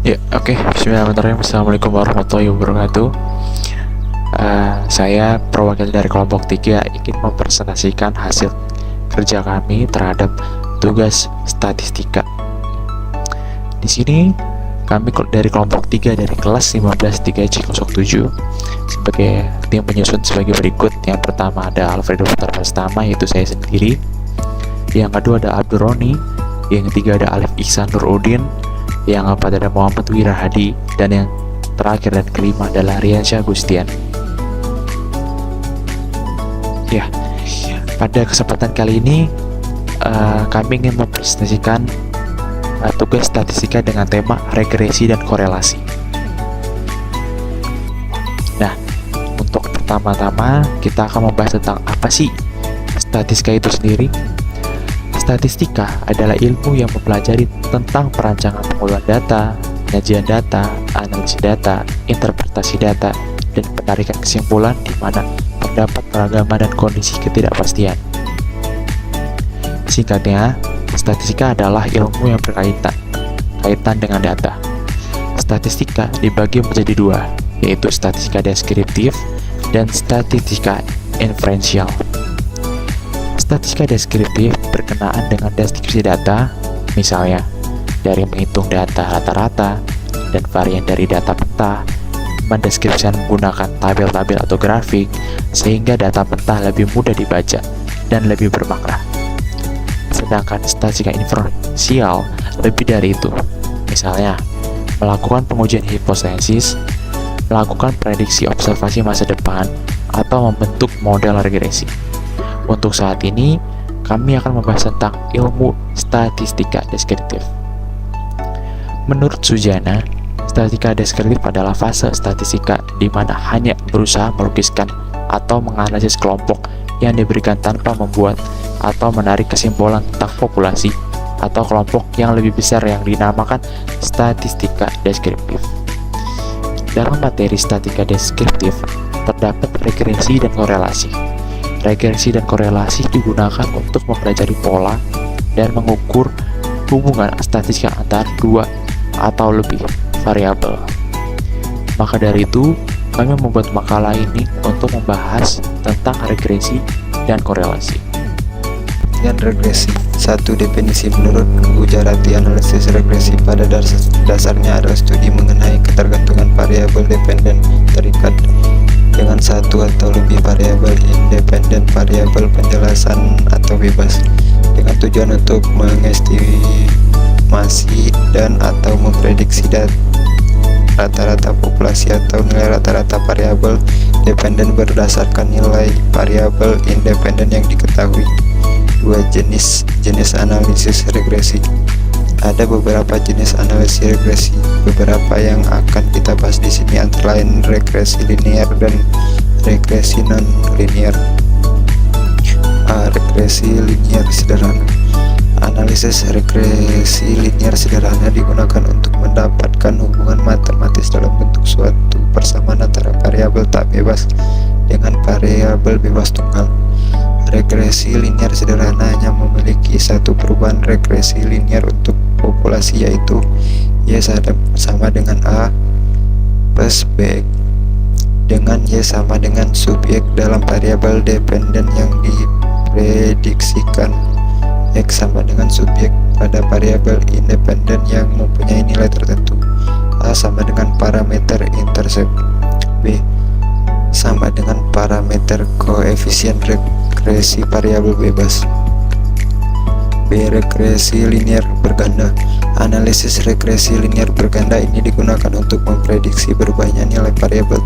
Ya, oke. Bismillahirrahmanirrahim. Assalamualaikum warahmatullahi wabarakatuh. Saya perwakilan dari kelompok 3 ingin mempresentasikan hasil kerja kami terhadap tugas statistika. Di sini kami dari kelompok 3 dari kelas 15 3C07 sebagai tim penyusun sebagai berikut. Yang pertama ada Alfredo Putar Pastama, yaitu saya sendiri. Yang kedua ada Abdur Roni. Yang ketiga ada Alif Ihsan Nurudin. Yang keempat ada Muhammad Wirahadi, dan yang terakhir dan kelima adalah Riansyah Gustian. Ya, pada kesempatan kali ini kami ingin mempresentasikan tugas statistika dengan tema regresi dan korelasi. Nah, untuk pertama-tama kita akan membahas tentang apa sih statistika itu sendiri. Statistika adalah ilmu yang mempelajari tentang perancangan pengumpulan data, penyajian data, analisis data, interpretasi data, dan penarikan kesimpulan di mana terdapat keragaman dan kondisi ketidakpastian. Singkatnya, statistika adalah ilmu yang berkaitan dengan data. Statistika dibagi menjadi dua, yaitu statistika deskriptif dan statistika inferensial. Statistika deskriptif berkenaan dengan deskripsi data, misalnya dari menghitung data rata-rata dan varian dari data mentah, mendeskripsikan menggunakan tabel-tabel atau grafik, sehingga data mentah lebih mudah dibaca dan lebih bermakna. Sedangkan statistika inferensial lebih dari itu, misalnya melakukan pengujian hipotesis, melakukan prediksi observasi masa depan, atau membentuk model regresi. Untuk saat ini, kami akan membahas tentang ilmu statistika deskriptif. Menurut Sujana, statistika deskriptif adalah fase statistika di mana hanya berusaha melukiskan atau menganalisis kelompok yang diberikan tanpa membuat atau menarik kesimpulan tentang populasi atau kelompok yang lebih besar yang dinamakan statistika deskriptif. Dalam materi statistika deskriptif, terdapat regresi dan korelasi. Regresi dan korelasi digunakan untuk mempelajari pola dan mengukur hubungan statistika antara dua atau lebih variabel. Maka dari itu, kami membuat makalah ini untuk membahas tentang regresi dan korelasi. Dan regresi. Satu definisi menurut Gujarati, analisis regresi pada dasarnya adalah studi mengenai ketergantungan variabel dependen terikat dengan satu atau lebih variabel independen, variabel penjelasan atau bebas, dengan tujuan untuk mengestimasi dan atau memprediksi rata-rata populasi atau nilai rata-rata variabel dependen berdasarkan nilai variabel independen yang diketahui. Dua jenis analisis regresi. Ada beberapa jenis analisis regresi. Beberapa yang akan kita bahas di sini antara lain regresi linear dan regresi non-linear. Regresi linear sederhana. Analisis regresi linear sederhana digunakan untuk mendapatkan hubungan matematis dalam bentuk suatu persamaan antara variabel tak bebas dengan variabel bebas tunggal. Regresi linear sederhana hanya memiliki satu perubahan regresi linear untuk populasi, yaitu Y sama dengan A plus B dengan Y sama dengan subjek dalam variabel dependen yang diprediksikan, X sama dengan subjek pada variabel independen yang mempunyai nilai tertentu, A sama dengan parameter intercept, B sama dengan parameter koefisien regresi variabel bebas. B. Regresi linear berganda. Analisis regresi linear berganda ini digunakan untuk memprediksi berubahnya nilai variabel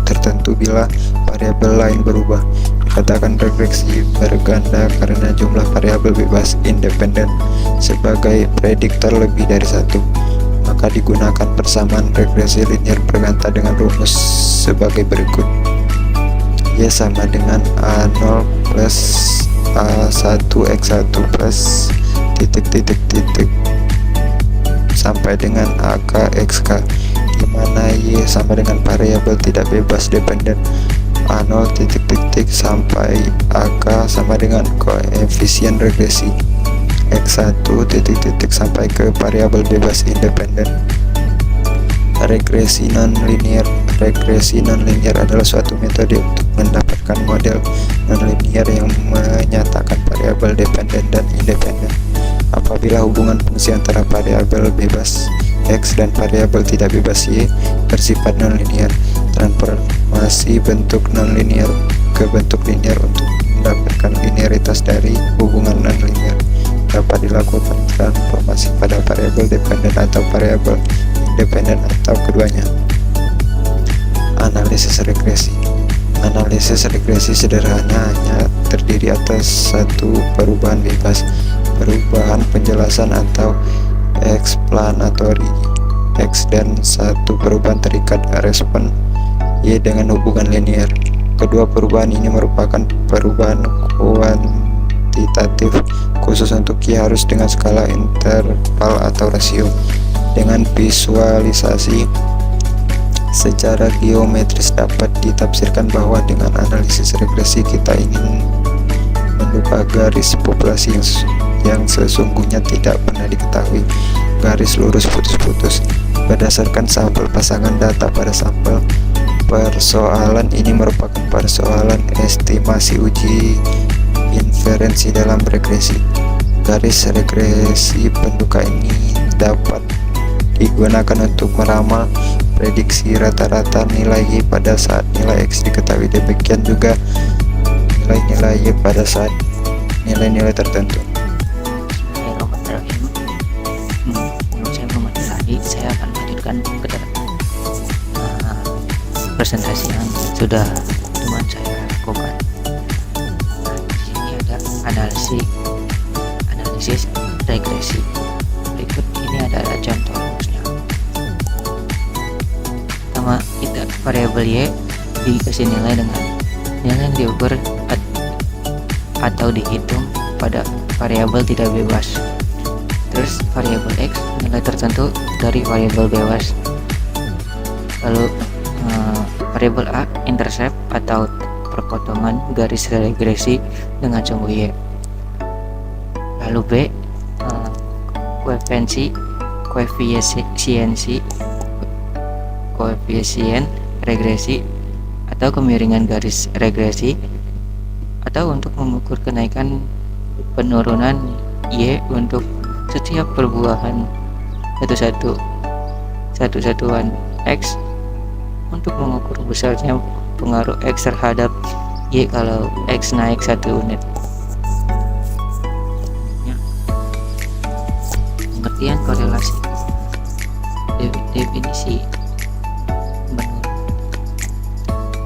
tertentu bila variabel lain berubah. Dikatakan regresi berganda karena jumlah variabel bebas independen sebagai prediktor lebih dari satu. Maka digunakan persamaan regresi linear berganda dengan rumus sebagai berikut. Y sama dengan A0 plus A1 X1 plus titik sampai dengan AK XK, di mana Y sama dengan variabel tidak bebas dependen A0 sampai AK sama dengan koefisien regresi X1 sampai ke variabel bebas independen. Regresi nonlinear. Regresi nonlinear adalah suatu metode untuk mendapatkan model nonlinear yang menyatakan variabel dependen dan independen. Apabila hubungan fungsi antara variabel bebas X dan variabel tidak bebas Y bersifat nonlinear, transformasi bentuk nonlinear ke bentuk linear untuk mendapatkan linearitas dari hubungan nonlinear dapat dilakukan transformasi pada variabel dependen atau variabel independen atau keduanya. Analisis regresi. Analisis regresi sederhana hanya terdiri atas satu perubahan bebas, perubahan penjelasan atau explanatory X, dan satu perubahan terikat respon Y dengan hubungan linear. Kedua perubahan ini merupakan perubahan kuantitatif khusus untuk Y harus dengan skala interval atau rasio. Dengan visualisasi secara geometris dapat ditafsirkan bahwa dengan analisis regresi kita ingin membuka garis populasi yang sesungguhnya tidak pernah diketahui, garis lurus putus-putus berdasarkan sampel pasangan data pada sampel. Persoalan ini merupakan persoalan estimasi uji inferensi dalam regresi. Garis regresi bentuk ini dapat digunakan untuk meramal prediksi rata-rata nilai Y pada saat nilai X diketahui. Demikian juga nilai-nilai Y pada saat nilai-nilai tertentu. Saya Muhammad Adi, saya akan melanjutkan ke presentasi yang sudah teman saya lakukan. Di sini ada analisis regresi. Berikut ini adalah contoh rumusnya. Pertama, kita variabel Y dikasih nilai dengan nilai yang diukur atau dihitung pada variabel tidak bebas. Terus variabel X nilai tertentu dari variabel bebas. Lalu variabel A intercept atau perpotongan garis regresi dengan sumbu Y. Lalu B koefisien regresi atau kemiringan garis regresi, atau untuk mengukur kenaikan penurunan Y untuk setiap perbuahan satu-satuan X, untuk mengukur besarnya pengaruh X terhadap Y kalau X naik 1 unit. Pengertian korelasi. Definisi menurut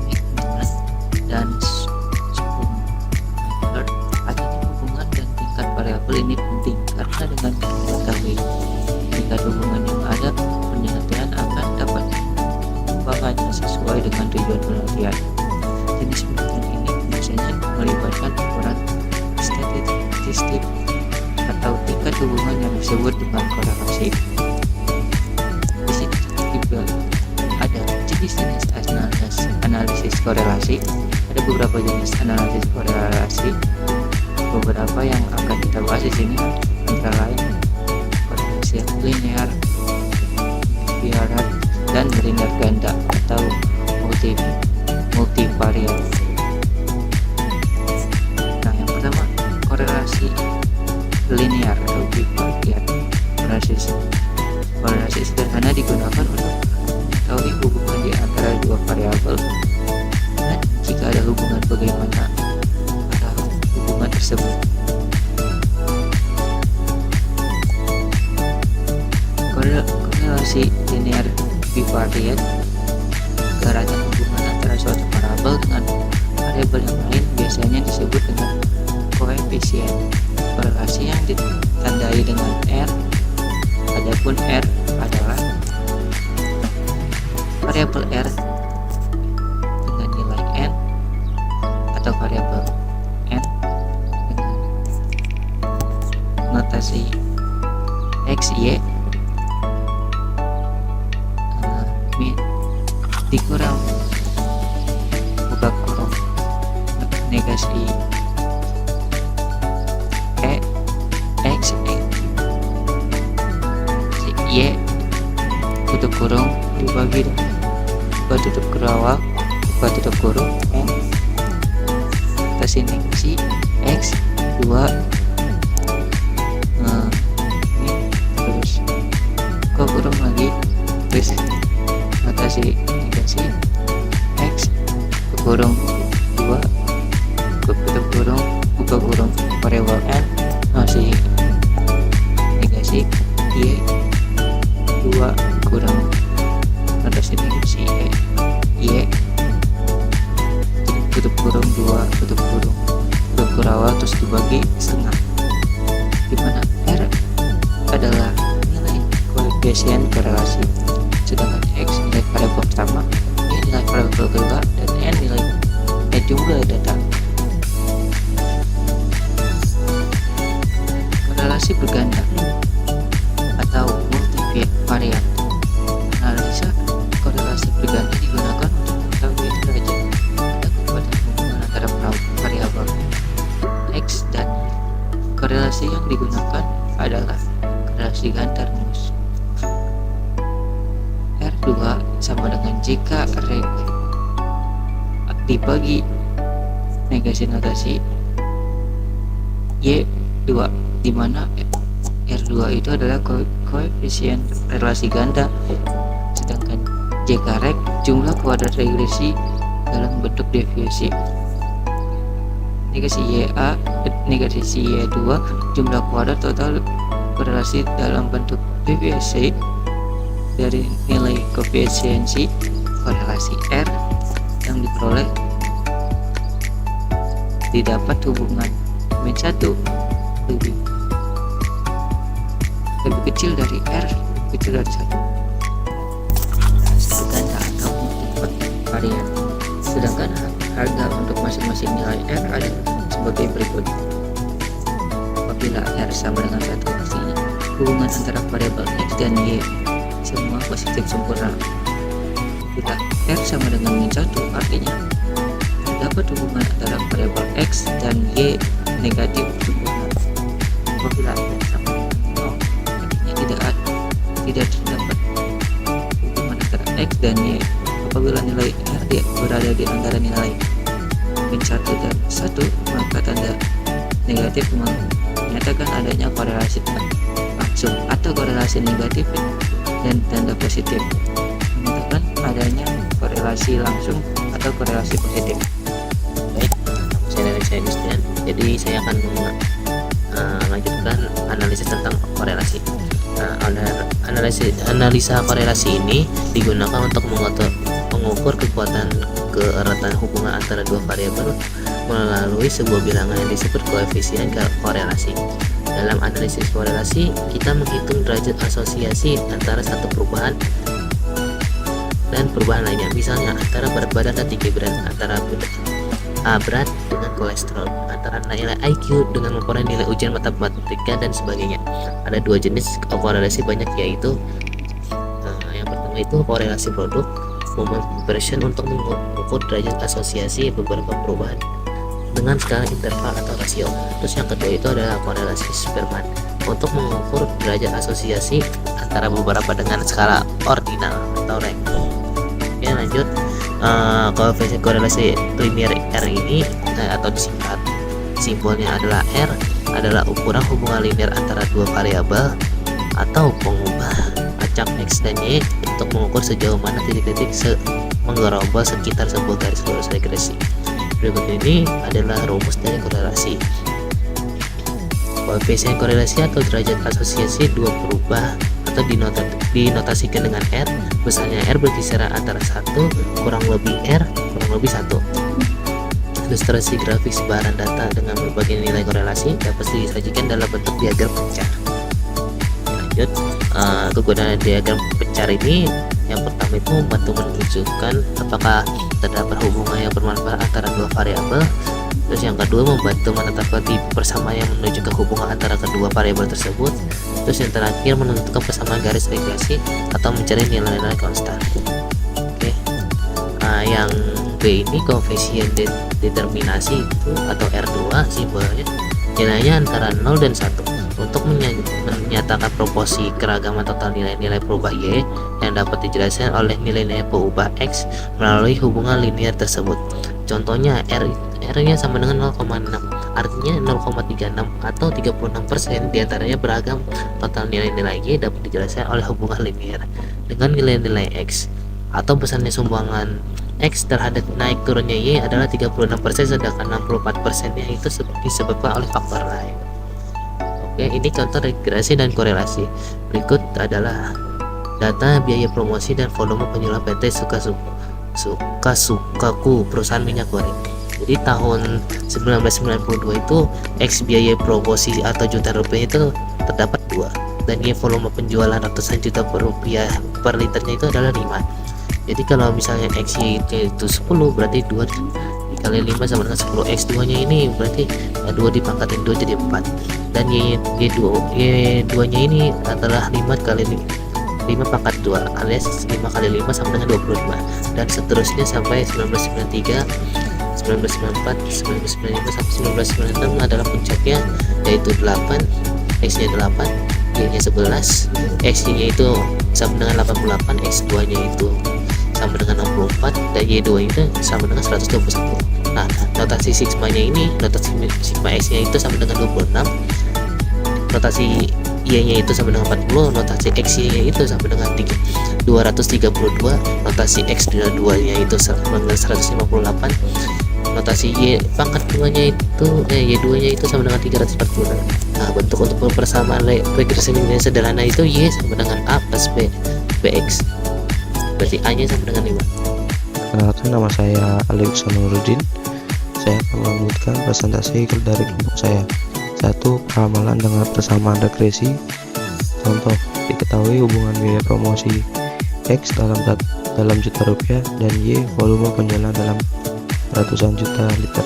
Mignolet dan Schumacher, artinya hubungan dan tingkat variabel ini penting karena dengan mengetahui tingkat hubungan yang ada, penelitian akan dapat mengembangkannya sesuai dengan tujuan penelitian. Jenis penelitian ini biasanya melibatkan ukuran statistik atau tingkat hubungan yang disebut dengan korelasi. Di sini juga ada jenis-jenis analisis korelasi. Ada beberapa jenis analisis korelasi. Beberapa yang akan kita bahas di sini antara lain korelasi linear, biaran, dan linear ganda atau multivariat. Nah, yang pertama korelasi linear atau bivariat. Korelasi sederhana digunakan untuk mengetahui hubungan di antara dua variabel, dan jika ada hubungan, bagaimana arah hubungan tersebut. Korelasi linear bivariat ibaratnya hubungan antara suatu variabel dengan variabel yang lain biasanya disebut dengan koefisien. Korelasi yang ditandai dengan R, adapun R adalah variabel R dengan nilai N atau variabel N dengan notasi X, Y dikurang buka kurung negasi X, Y tutup kurung dibagi dengan buka tutup kurung n atas ini si x 2 ini terus buka kurung lagi terus notasi negasi x kurung 2 tutup kurung buka kurung variabel n masih negasi y 2 kurang notasi negasi y tutup kurung 2 tutup kurung awal terus dibagi setengah, dimana R adalah nilai koefisien korelasi, sedangkan X nilai variabel pertama, Y nilai variabel kedua, dan N nilai jumlah data. Korelasi berganda atau multivariat. Analisa korelasi berganda digunakan untuk mengetahui derajat ada kekuatan hubungan antara variabel X dan Y. Korelasi yang digunakan adalah korelasi ganda rumus. R2 sama dengan jika R dibagi negasi notasi Y2, di mana R2 itu adalah koefisien relasi ganda, sedangkan jk rek jumlah kuadrat regresi dalam bentuk deviasi. Negasi YA negasi Y2 jumlah kuadrat total korelasi dalam bentuk deviasi dari nilai koefisiensi korelasi R yang diperoleh didapat hubungan min1 lebih kecil dari R kecil dari 1 ganda atau multivariat. Sedangkan harga untuk masing-masing nilai R adalah sebagai berikut. Apabila R sama dengan 1, artinya hubungan antara variabel X dan Y semua positif sempurna. Bila R sama dengan min 1, artinya terdapat hubungan antara variabel X dan Y negatif sempurna. Apabila R sama dengan 0, artinya tidak terdapat hubungan antara X dan Y. Apabila nilai R berada di antara nilai min 1 dan 1, maka tanda negatif menyatakan adanya korelasi langsung, atau korelasi negatif dan tanda positif menyatakan adanya korelasi langsung atau korelasi positif. Baik, saya Christian. Jadi saya akan melanjutkan analisis tentang korelasi. Analisa korelasi ini digunakan untuk mengukur kekuatan keeratan hubungan antara dua variabel melalui sebuah bilangan yang disebut koefisien korelasi. Dalam analisis korelasi, kita menghitung derajat asosiasi antara satu perubahan dan perubahan lainnya. Misalnya antara berat badan dan tinggi badan, antara berat dengan kolesterol, antara nilai IQ dengan memperoleh nilai ujian matematika dan sebagainya. Ada dua jenis korelasi banyak, yaitu yang pertama itu korelasi produk, moment version, untuk mengukur derajat asosiasi beberapa perubahan dengan skala interval atau rasio. Terus yang kedua itu adalah korelasi Spearman, untuk mengukur derajat asosiasi antara beberapa dengan skala ordinal atau rank. Oke, lanjut. Koefisien korelasi linear R ini atau disingkat simbolnya adalah R, adalah ukuran hubungan linear antara dua variabel atau pengubah acak X dan Y untuk mengukur sejauh mana titik-titik menggerombol sekitar sebuah garis lurus regresi. Berikut ini adalah rumus dari korelasi. Koefisien korelasi atau derajat asosiasi dua perubah atau dinotasikan dengan R. Besarnya R berkisar antara 1 kurang lebih R kurang lebih 1. Ilustrasi grafik sebaran data dengan berbagai nilai korelasi dapat disajikan dalam bentuk diagram pencar. Lanjut, kegunaan diagram pencar ini yang pertama itu membantu menunjukkan apakah terdapat hubungan yang bermanfaat antara dua variabel. Terus yang kedua membantu menetapkan tipe persamaan yang menunjukkan hubungan antara kedua variabel tersebut. Terus yang terakhir menentukan persamaan garis regresi atau mencari nilai-nilai konstan. Oke. Yang B ini koefisien determinasi itu atau R2 simbolnya nilainya antara 0 dan 1. Untuk menyatakan proporsi keragaman total nilai-nilai perubahan Y yang dapat dijelaskan oleh nilai-nilai perubahan X melalui hubungan linear tersebut. Contohnya R-nya sama dengan 0,6, artinya 0,36 atau 36% diantaranya beragam. Total nilai-nilai Y dapat dijelaskan oleh hubungan linear dengan nilai-nilai X, atau besarnya sumbangan X terhadap naik turunnya Y adalah 36%, sedangkan 64%-nya itu disebabkan oleh faktor lain. Oke, ini contoh regresi dan korelasi. Berikut adalah data biaya promosi dan volume penjualan PT Sukaku perusahaan minyak goreng. Jadi tahun 1992 itu X biaya promosi atau juta rupiah itu terdapat 2, dan Y volume penjualan ratusan juta rupiah per liternya itu adalah 5. Jadi kalau misalnya X itu 10, berarti 2 dikali 5 sama dengan 10. X2 nya ini berarti 2 dipangkatin 2 jadi 4, dan Y2 nya ini adalah 5 kali 5 pangkat 2 alias 5 kali 5 sama dengan 25, dan seterusnya sampai 1993, 1994, 1995 sampai 1996 adalah puncaknya, yaitu 8, X nya 8, Y nya 11, X nya itu sama dengan 88, X2 nya itu sama dengan 64, dan Y2 itu sama dengan 121. Nah, notasi sigma nya ini, notasi sigma X nya itu sama dengan 26, notasi Y nya itu sama dengan 40, notasi X nya itu sama dengan 232, notasi X2 nya itu sama dengan 158, notasi Y pangkat 2 nya itu Y2 nya itu sama dengan 340. Nah, bentuk untuk persamaan regresi linear sederhana itu Y sama dengan A plus B BX, berarti A nya sama dengan 5. Perkenalkan, nama saya Ali Uksanuruddin. Saya akan melanjutkan presentasi dari kelompok saya. 1. Peramalan dengan persamaan regresi. Contoh, diketahui hubungan biaya promosi X dalam juta rupiah dan Y volume penjualan dalam ratusan juta liter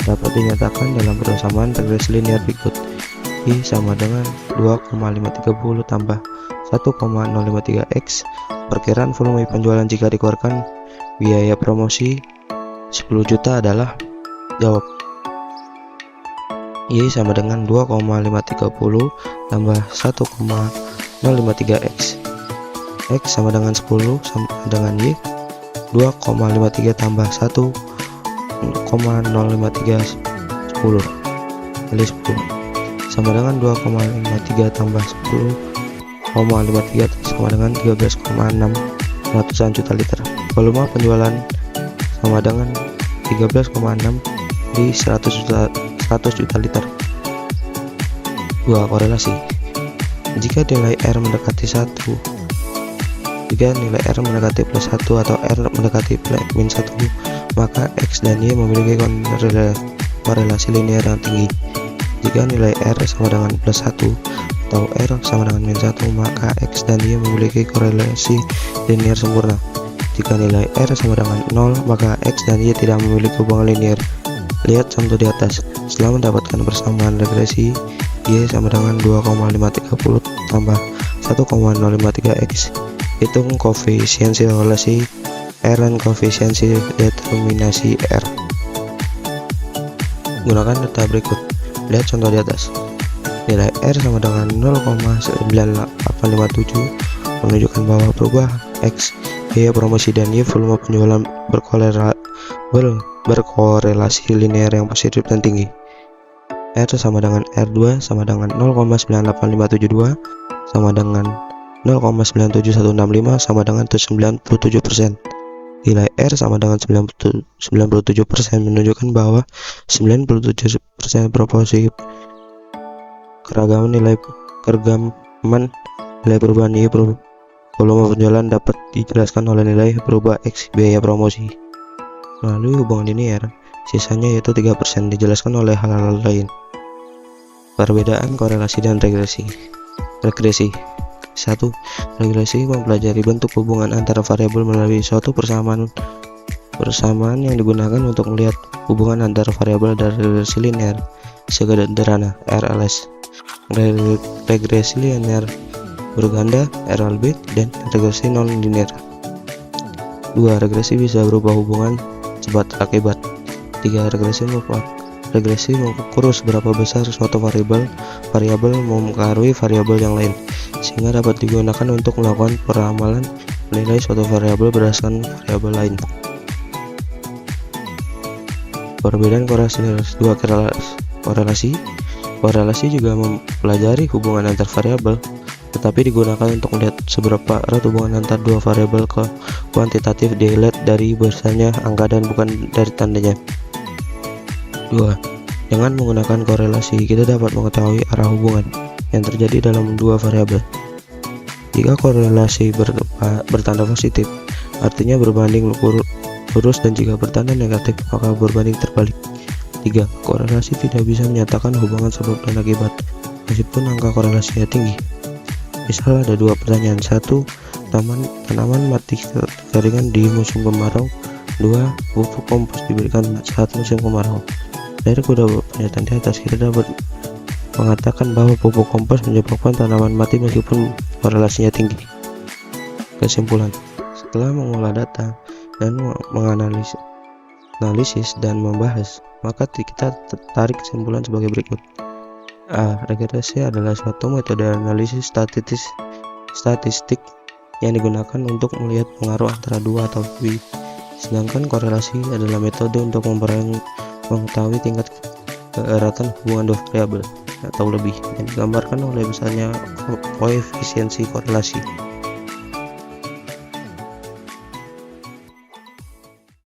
dapat dinyatakan dalam persamaan regresi linear berikut. Y sama dengan 2,530 tambah 1,053X. Perkiraan volume penjualan jika dikeluarkan biaya promosi 10 juta adalah. Jawab. Y sama dengan 2,530 tambah 1,053X. X sama dengan 10 sama dengan Y. 2,53 tambah 1,053 10 kali 10 sama dengan 2,53 tambah 10,53 sama dengan 13,6 ratusan juta liter. Volume penjualan sama dengan 13,6 di 100 juta liter. 2. Korelasi. Jika nilai R mendekati 1, jika nilai R mendekati plus 1 atau R mendekati min 1, maka X dan Y memiliki korelasi linear yang tinggi. Jika nilai R sama dengan plus 1 atau R sama dengan min 1, maka X dan Y memiliki korelasi linear sempurna. Jika nilai R sama dengan 0, maka X dan Y tidak memiliki hubungan linear. Lihat contoh di atas. Setelah mendapatkan persamaan regresi, Y sama dengan 2,530 tambah 1,053X. Hitung koefisiensi relasi R dan koefisiensi determinasi R. Gunakan data berikut. Lihat contoh di atas. Nilai R sama dengan 0,9857 menunjukkan bahwa perubahan X, biaya promosi dan Y volume penjualan berkorelasi linear yang positif dan tinggi. R sama dengan R2 sama dengan 0,98572 sama dengan 0,97165 sama dengan 97%. Nilai R sama dengan 97% menunjukkan bahwa 97% proporsi keragaman nilai perubahan Y volume penjualan dapat dijelaskan oleh nilai perubahan X biaya promosi melalui hubungan linear. Sisanya yaitu 3% dijelaskan oleh hal-hal lain. Perbedaan korelasi dan regresi. Regresi. 1. Regresi mempelajari bentuk hubungan antara variabel melalui suatu persamaan yang digunakan untuk melihat hubungan antara variabel dari regresi linear sederhana RLS, regresi linear berganda RLB, dan regresi non-linear. 2. Regresi bisa berubah hubungan sebab akibat. 3. Regresi Regresi mengukur seberapa besar suatu variabel mempengaruhi variabel yang lain, sehingga dapat digunakan untuk melakukan peramalan menilai suatu variabel berdasarkan variabel lain. Perbedaan korelasi. Dua korelasi juga mempelajari hubungan antar variabel, tetapi digunakan untuk melihat seberapa erat hubungan antar dua variabel ke kuantitatif dilihat dari biasanya angka dan bukan dari tandanya. 2. Dengan menggunakan korelasi, kita dapat mengetahui arah hubungan yang terjadi dalam dua variabel. Jika korelasi bertanda positif, artinya berbanding lurus, dan jika bertanda negatif, maka berbanding terbalik. 3. Korelasi tidak bisa menyatakan hubungan sebab dan akibat, meskipun angka korelasinya tinggi. Misal ada dua pertanyaan. 1. Tanaman mati kekeringan di musim kemarau. 2. Pupuk kompos diberikan saat musim kemarau. Dari kedua pernyataan di atas, kita dapat mengatakan bahwa pupuk kompos menyebabkan tanaman mati meskipun korelasinya tinggi. Kesimpulan: setelah mengolah data dan menganalisis dan membahas, maka kita tarik kesimpulan sebagai berikut. A. Regresi adalah suatu metode analisis statistik yang digunakan untuk melihat pengaruh antara dua atau lebih, sedangkan korelasi adalah metode untuk mengetahui tingkat keeratan hubungan dua variabel atau lebih, yang digambarkan oleh besarnya koefisiensi korelasi.